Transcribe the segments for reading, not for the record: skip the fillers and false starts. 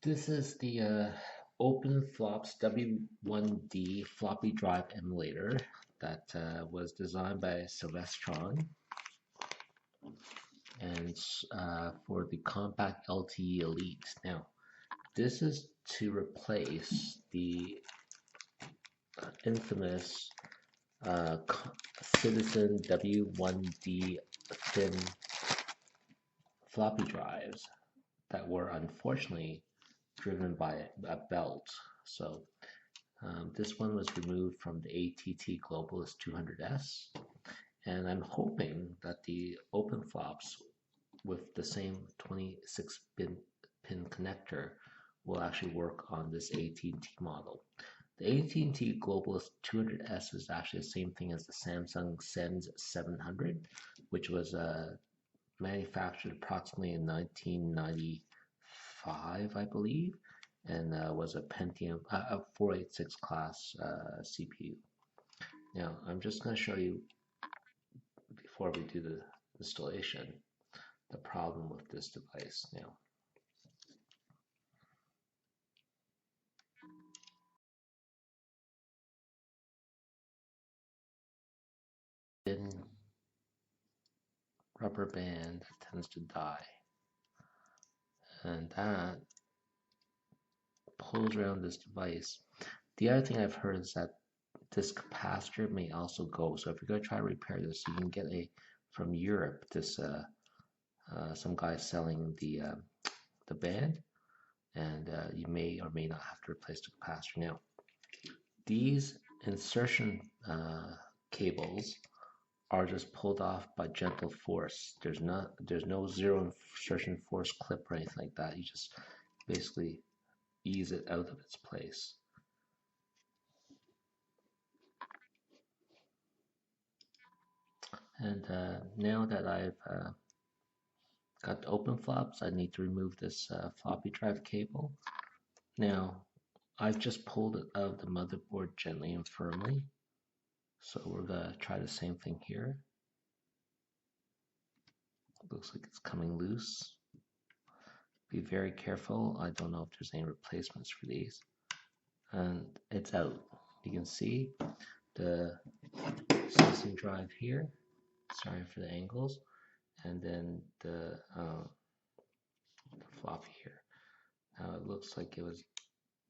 This is the Openflops W1D floppy drive emulator that was designed by Silvestron and for the Compaq LTE Elite. Now, this is to replace the infamous Citizen W1D thin floppy drives that were unfortunately driven by a belt. So this one was removed from the AT&T Globalyst 200S, and I'm hoping that the Openflops with the same 26 pin connector will actually work on this AT&T model. The AT&T Globalyst 200S is actually the same thing as the Samsung Sense 700, which was manufactured approximately in 1995, I believe, and was a Pentium, a 486 class CPU. Now, I'm just going to show you, before we do the installation, the problem with this device now. Thin rubber band tends to die, and that pulls around this device. The other thing I've heard is that this capacitor may also go. So if you're going to try to repair this, you can get a from Europe. This some guy selling the band, and you may or may not have to replace the capacitor. Now, these insertion cables are just pulled off by gentle force. There's no zero insertion force clip or anything like that. You just basically ease it out of its place. And now that I've got the Openflops, I need to remove this floppy drive cable. Now, I've just pulled it out of the motherboard gently and firmly. So we're going to try the same thing here. Looks like it's coming loose. Be very careful. I don't know if there's any replacements for these. And it's out. You can see the Citizen drive here. Sorry for the angles. And then the floppy here. Now it looks like it was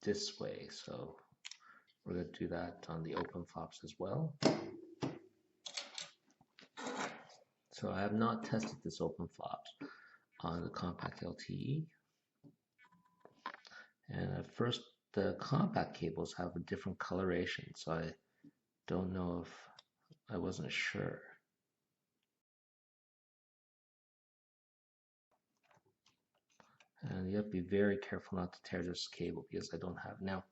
this way, so we're going to do that on the Openflops as well. So I have not tested this Openflops on the Compaq LTE. And at first, the Compaq cables have a different coloration, so I don't know if I wasn't sure. And you have to be very careful not to tear this cable because I don't have. Now,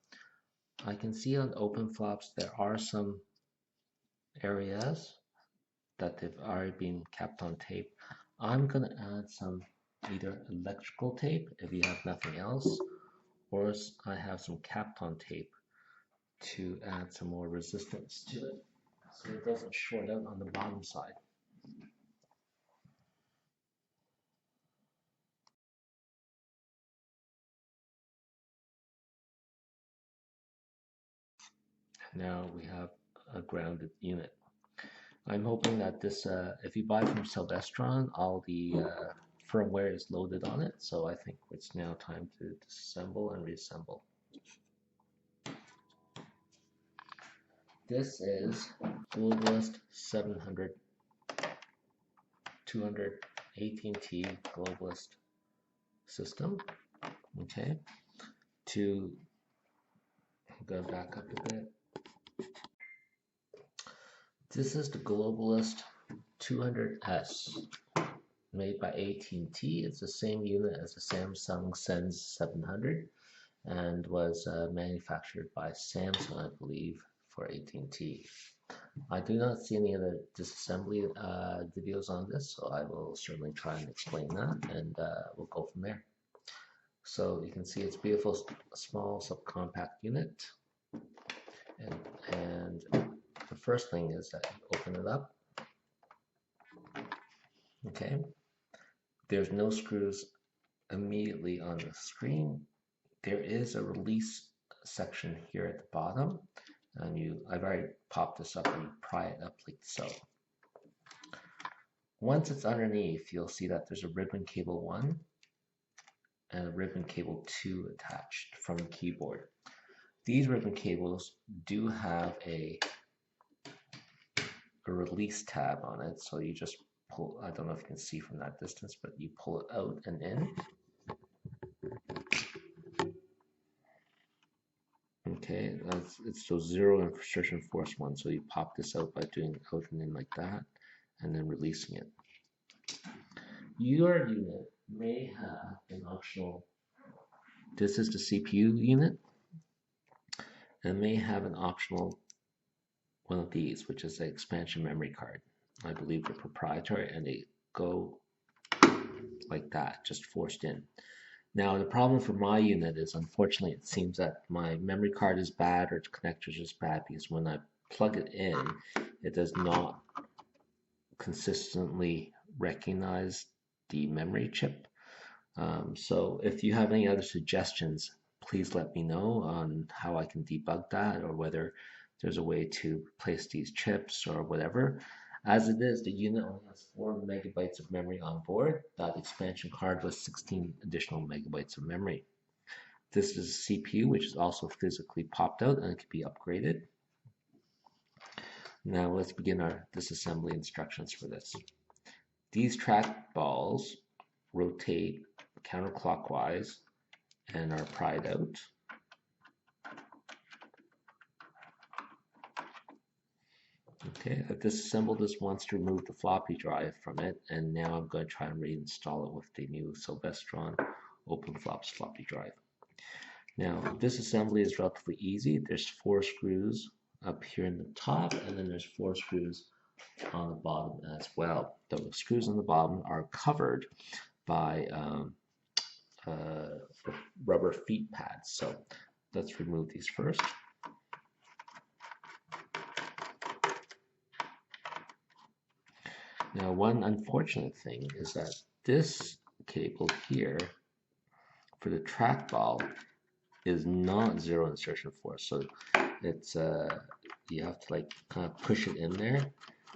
I can see on Openflops there are some areas that they've already been capped on tape. I'm going to add some either electrical tape if you have nothing else, or I have some Kapton tape to add some more resistance to it so it doesn't short out on the bottom side. Now we have a grounded unit. I'm hoping that this, if you buy from Silvestron, all the firmware is loaded on it, so I think it's now time to disassemble and reassemble. This is Globalyst 700 200 AT&T Globalyst system. Okay, to go back up a bit. This is the Globalyst 200S made by AT&T. It's the same unit as the Samsung Sense 700 and was manufactured by Samsung, I believe, for AT&T. I do not see any other disassembly videos on this, so I will certainly try and explain that, and we'll go from there. So you can see it's a beautiful small subcompact unit, and the first thing is that you open it up. Okay, there's no screws immediately on the screen. there is a release section here at the bottom, and I've already popped this up and you pry it up like so. Once it's underneath, you'll see that there's a ribbon cable 1 and a ribbon cable 2 attached from the keyboard. These ribbon cables do have a release tab on it, so you just pull, I don't know if you can see from that distance, but you pull it out and in. Okay, it's the 0 insertion force one, so you pop this out by doing out and in like that, and then releasing it. Your unit may have an optional, this is the CPU unit, and may have an optional one of these, which is the expansion memory card. I believe they're proprietary and they go like that, just forced in. Now the problem for my unit is, unfortunately, it seems that my memory card is bad or the connector is just bad, because when I plug it in, it does not consistently recognize the memory chip. So if you have any other suggestions, please let me know on how I can debug that, or whether there's a way to replace these chips or whatever. As it is, the unit only has 4 megabytes of memory on board. That expansion card was 16 additional megabytes of memory. This is a CPU which is also physically popped out and it can be upgraded. Now let's begin our disassembly instructions for this. These track balls rotate counterclockwise and are pried out. Okay, I've disassembled this once to remove the floppy drive from it, and now I'm going to try and reinstall it with the new Silvestron Openflops floppy drive. Now, disassembly is relatively easy. There's 4 screws up here in the top, and then there's 4 screws on the bottom as well. The screws on the bottom are covered by rubber feet pads. So let's remove these first. Now, one unfortunate thing is that this cable here for the trackball is not 0 insertion force, so it's you have to like kind of push it in there.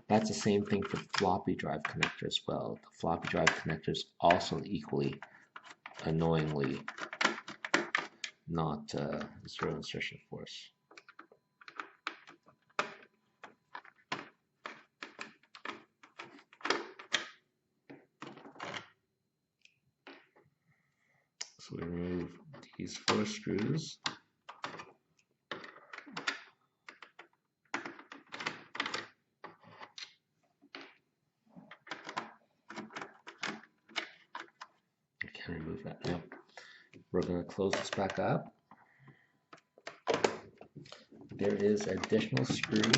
That's the same thing for floppy drive connector as well. The floppy drive connector is also equally annoyingly not 0 insertion force. So we remove these 4 screws. I can remove that now. We're going to close this back up. There is an additional screw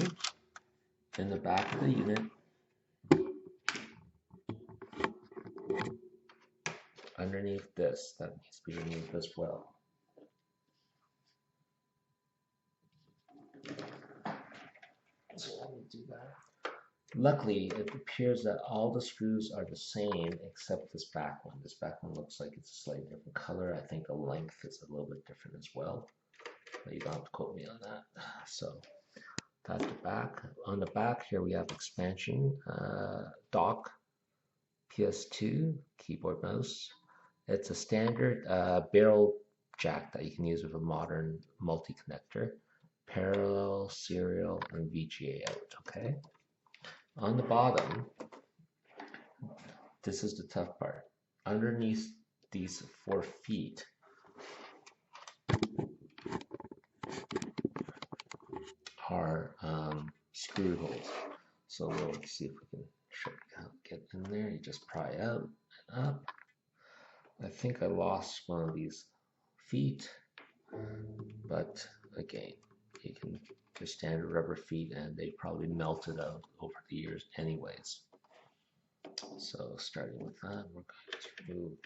in the back of the unit underneath this that needs to be removed as well. So let me do that. Luckily, it appears that all the screws are the same except this back one. This back one looks like it's a slightly different color. I think the length is a little bit different as well, but you don't have to quote me on that. So that's the back. On the back here we have expansion dock, PS2, keyboard, mouse. It's a standard barrel jack that you can use with a modern multi-connector. Parallel, serial, and VGA out, okay? On the bottom, this is the tough part. Underneath these 4 feet are screw holes. So we'll see if we can get in there. You just pry out and up. I think I lost one of these feet, but again, you can just standard rubber feet and they probably melted out over the years anyways. So starting with that, we're going to remove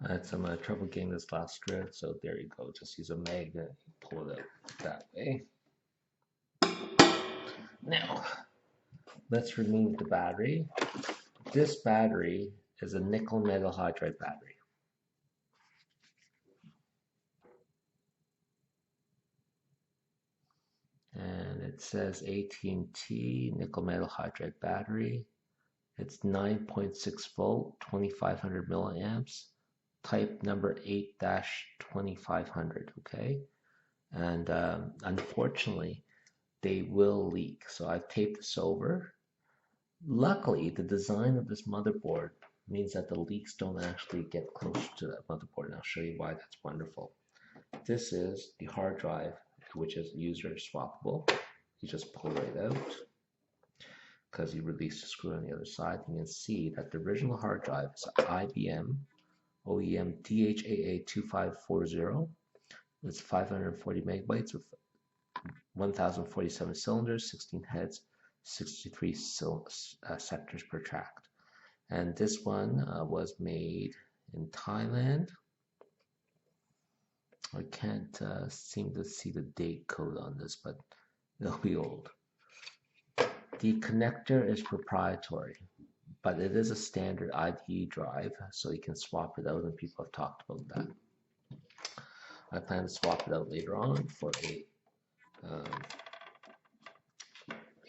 I had some trouble getting this last thread, so there you go. Just use a magnet, pull it out that way. Now, let's remove the battery. This battery is a nickel metal hydride battery. And it says AT&T nickel metal hydride battery. It's 9.6 volt, 2500 milliamps, type number 8-2500, okay? And unfortunately, they will leak. So I've taped this over. Luckily, the design of this motherboard means that the leaks don't actually get close to that motherboard, and I'll show you why that's wonderful. This is the hard drive, which is user swappable. You just pull it right out because you release the screw on the other side. You can see that the original hard drive is IBM OEM DHAA2540. It's 540 megabytes with 1047 cylinders, 16 heads, 63 sectors per tract. And this one was made in Thailand. I can't seem to see the date code on this, but it'll be old. The connector is proprietary, but it is a standard IDE drive, so you can swap it out, and people have talked about that. I plan to swap it out later on for a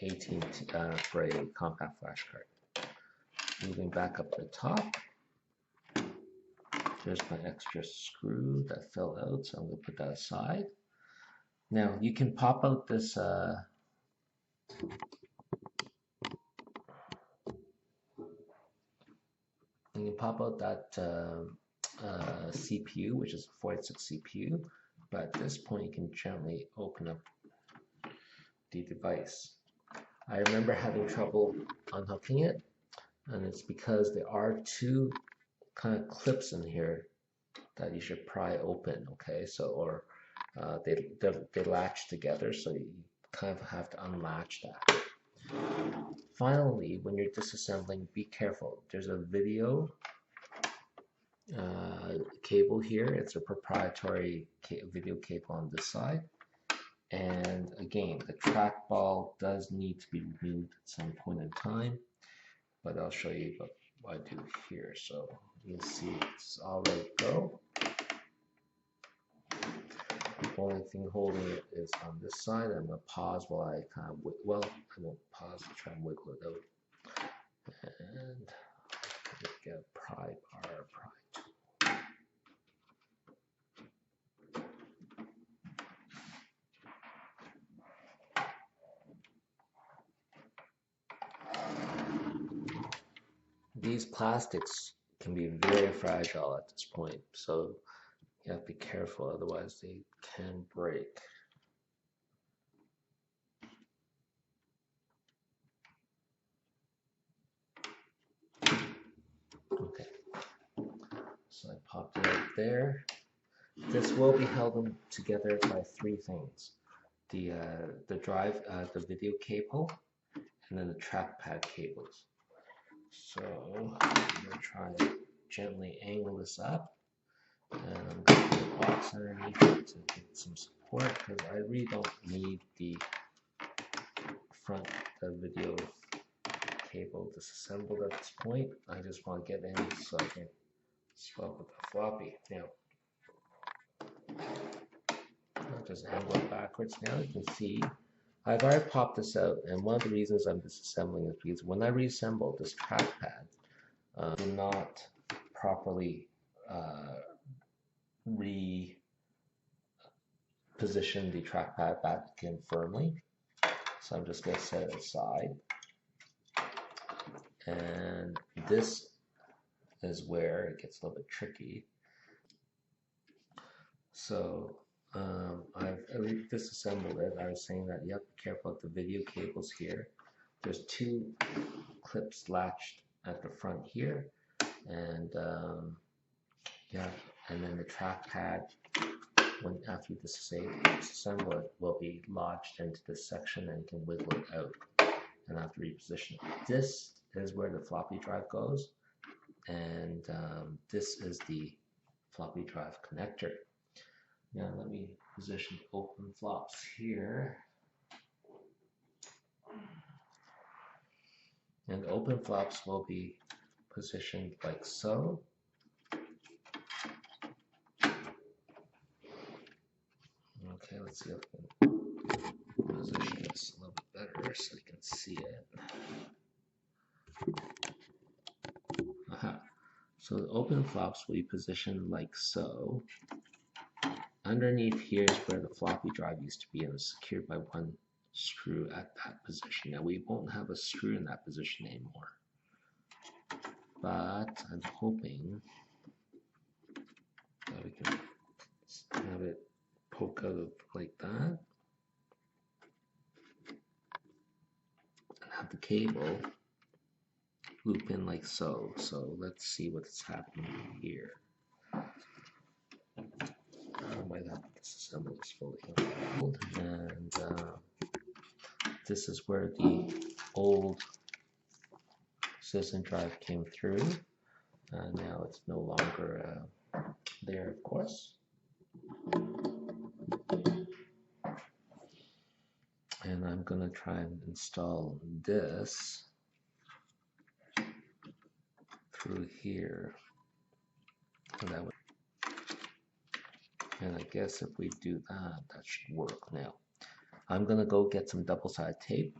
AT&T for a Compaq flash card. Moving back up the top, there's my extra screw that fell out, so I'm going to put that aside. Now you can pop out this that CPU, which is a 46 CPU, but at this point you can gently open up the device. I remember having trouble unhooking it, and it's because there are two kind of clips in here that you should pry open, okay? So, or they latch together, so you kind of have to unlatch that. Finally, when you're disassembling, be careful. There's a video cable here. It's a proprietary video cable on this side. And again, the trackball does need to be removed at some point in time, but I'll show you what I do here. So you can see it's all ready to go. The only thing holding it is on this side. I'm going to pause while I kind of, well, I won't pause to try and wiggle it out. And get a pry bar, pry tool. These plastics can be very fragile at this point, so you have to be careful, otherwise they can break. Okay, so I popped it out there. This will be held together by three things: the drive, the video cable, and then the trackpad cables. So I'm going to try to gently angle this up, and I'm going to put a box underneath it to get some support, because I really don't need the front video cable disassembled at this point. I just want to get in so I can swap with the floppy. Now, I'll just angle it backwards. Now you can see I've already popped this out, and one of the reasons I'm disassembling is because when I reassemble this trackpad, do not properly reposition the trackpad back in firmly. So I'm just going to set it aside. And this is where it gets a little bit tricky. So I've disassembled it. I was saying that you have to be careful with the video cables here. There's two clips latched at the front here, and yeah, and then the trackpad, when after you disassemble it, will be lodged into this section, and you can wiggle it out and have to reposition it. This is where the floppy drive goes, and this is the floppy drive connector. Now let me position Openflops here. And Openflops will be positioned like so. Okay, let's see if I can position this a little bit better so you can see it. Aha. So the open flops will be positioned like so. Underneath here is where the floppy drive used to be, and it's secured by one screw at that position. Now we won't have a screw in that position anymore, but I'm hoping that we can have it poke out of like that and have the cable loop in like so. So let's see what's happening here. I might have to disassemble this fully. And this is where the old Citizen drive came through. Now it's no longer there, of course. And I'm going to try and install this through here. And I guess if we do that, that should work. Now, I'm going to go get some double-sided tape.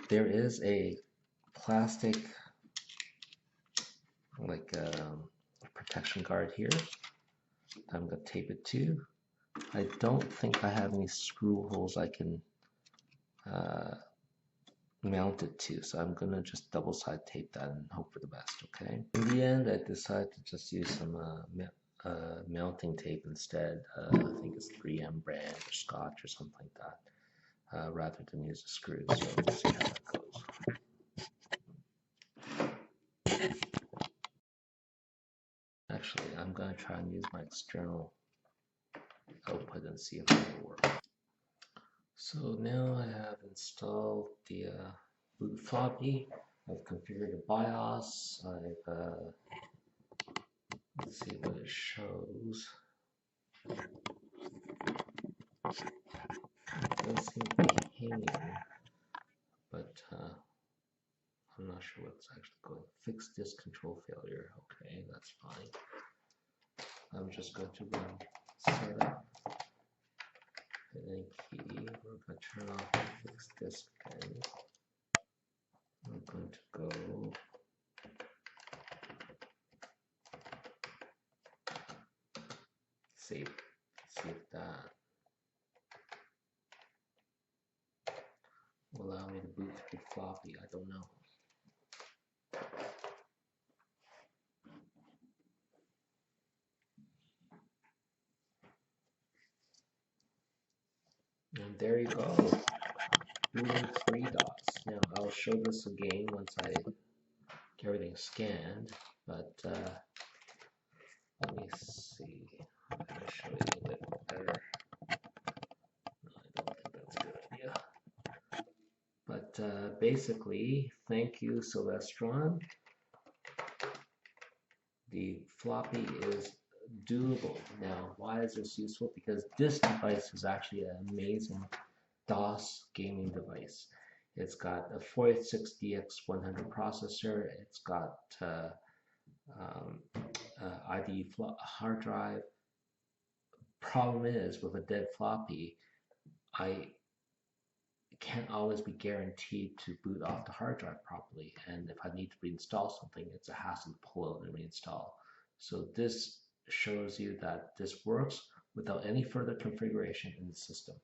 There is a plastic, like protection guard here. I'm going to tape it to. I don't think I have any screw holes I can mount it to, so I'm going to just double-sided tape that and hope for the best, okay? In the end, I decided to just use some mounting tape instead. I think it's 3M brand or Scotch or something like that, rather than use a screw. So let's see how that goes. Actually, I'm going to try and use my external output and see if it will work. So now I have installed the boot floppy. I've configured the BIOS. Let's see what it shows. It does seem to be hanging, but I'm not sure what's actually going on. Fixed disk control failure. Okay, that's fine. I'm just going to run setup. And then key. We're going to turn off the fixed disk again. I'm going to go save. See if that will allow me to boot through floppy. I don't know. And there you go. Booting 3 dots. Now I'll show this again once I get everything scanned, but let me see. I'm going to show you a bit better. No, I don't think that's a good idea. But basically, thank you, Celestron. The floppy is doable. Now, why is this useful? Because this device is actually an amazing DOS gaming device. It's got a 486DX100 processor. It's got IDE hard drive. Problem is, with a dead floppy, I can't always be guaranteed to boot off the hard drive properly, and if I need to reinstall something, it's a hassle to pull out and reinstall. So this shows you that this works without any further configuration in the system.